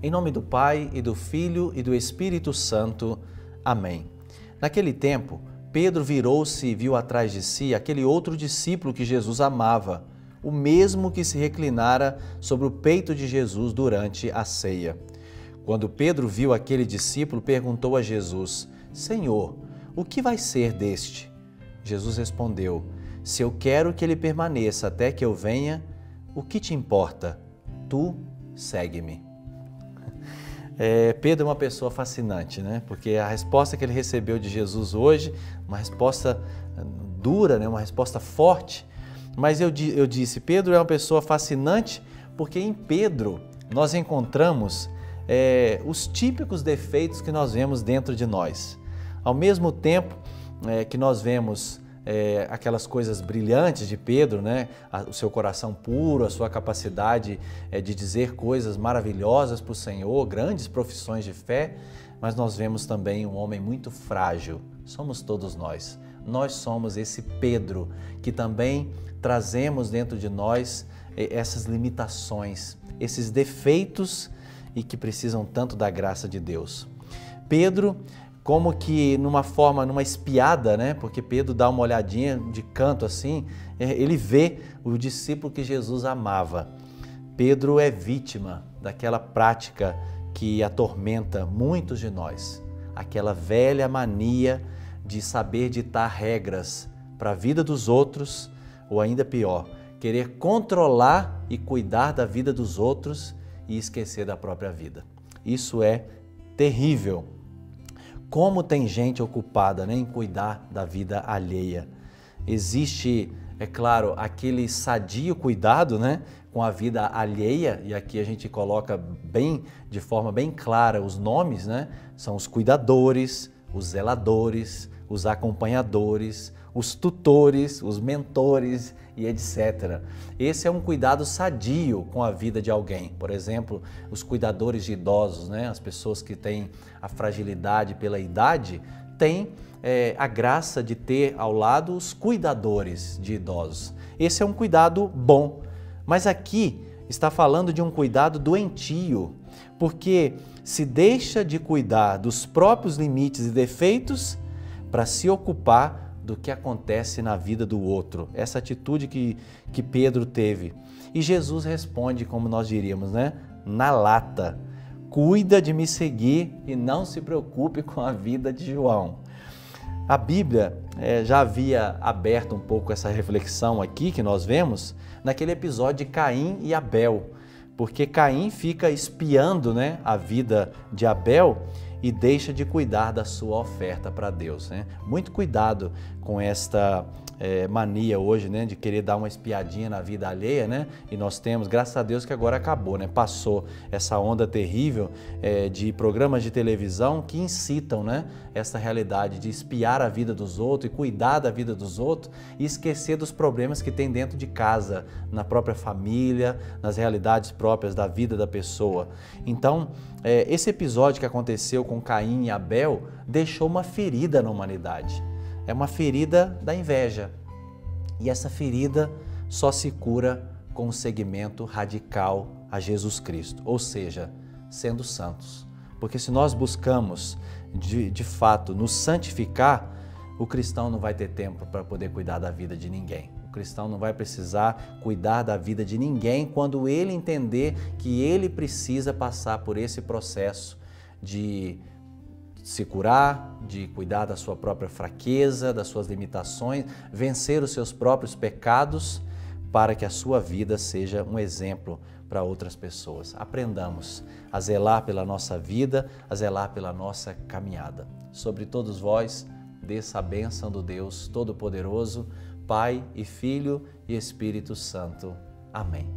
Em nome do Pai, e do Filho, e do Espírito Santo. Amém. Naquele tempo, Pedro virou-se e viu atrás de si aquele outro discípulo que Jesus amava, o mesmo que se reclinara sobre o peito de Jesus durante a ceia. Quando Pedro viu aquele discípulo, perguntou a Jesus: Senhor, o que vai ser deste? Jesus respondeu: Se eu quero que ele permaneça até que eu venha, o que te importa? Tu segue-me. Pedro é uma pessoa fascinante, né? Porque a resposta que ele recebeu de Jesus hoje, uma resposta dura, né? Uma resposta forte, mas eu disse, Pedro é uma pessoa fascinante porque em Pedro nós encontramos os típicos defeitos que nós vemos dentro de nós. Ao mesmo tempo que nós vemos aquelas coisas brilhantes de Pedro, né? O seu coração puro, a sua capacidade de dizer coisas maravilhosas para o Senhor, grandes profissões de fé, mas nós vemos também um homem muito frágil. Somos todos nós. Nós somos esse Pedro que também trazemos dentro de nós essas limitações, esses defeitos e que precisam tanto da graça de Deus. Pedro, como que numa espiada, né? Porque Pedro dá uma olhadinha de canto assim, ele vê o discípulo que Jesus amava. Pedro é vítima daquela prática que atormenta muitos de nós, aquela velha mania de saber ditar regras para a vida dos outros, ou ainda pior, querer controlar e cuidar da vida dos outros e esquecer da própria vida. Isso é terrível. Como tem gente ocupada, né, em cuidar da vida alheia. Existe, é claro, aquele sadio cuidado, né, com a vida alheia, e aqui a gente coloca de forma bem clara os nomes, né? São os cuidadores, os zeladores, os acompanhadores, os tutores, os mentores e etc. Esse é um cuidado sadio com a vida de alguém. Por exemplo, os cuidadores de idosos, né? As pessoas que têm a fragilidade pela idade, têm a graça de ter ao lado os cuidadores de idosos. Esse é um cuidado bom, mas aqui está falando de um cuidado doentio, porque se deixa de cuidar dos próprios limites e defeitos para se ocupar do que acontece na vida do outro. Essa atitude que Pedro teve. E Jesus responde, como nós diríamos, né? Na lata. Cuida de me seguir e não se preocupe com a vida de João. A Bíblia já havia aberto um pouco essa reflexão aqui que nós vemos naquele episódio de Caim e Abel. Porque Caim fica espiando, né, a vida de Abel e deixa de cuidar da sua oferta para Deus, né? Muito cuidado com esta mania hoje, né, de querer dar uma espiadinha na vida alheia, né? E nós temos, graças a Deus que agora acabou, né? Passou essa onda terrível de programas de televisão que incitam, né, essa realidade de espiar a vida dos outros e cuidar da vida dos outros e esquecer dos problemas que tem dentro de casa, na própria família, nas realidades próprias da vida da pessoa. Então, esse episódio que aconteceu com Caim e Abel deixou uma ferida na humanidade. É uma ferida da inveja. E essa ferida só se cura com um seguimento radical a Jesus Cristo, ou seja, sendo santos. Porque se nós buscamos, de fato, nos santificar, o cristão não vai ter tempo para poder cuidar da vida de ninguém. O cristão não vai precisar cuidar da vida de ninguém quando ele entender que ele precisa passar por esse processo de se curar, de cuidar da sua própria fraqueza, das suas limitações, vencer os seus próprios pecados para que a sua vida seja um exemplo para outras pessoas. Aprendamos a zelar pela nossa vida, a zelar pela nossa caminhada. Sobre todos vós, desça a bênção do Deus Todo-Poderoso, Pai e Filho e Espírito Santo. Amém.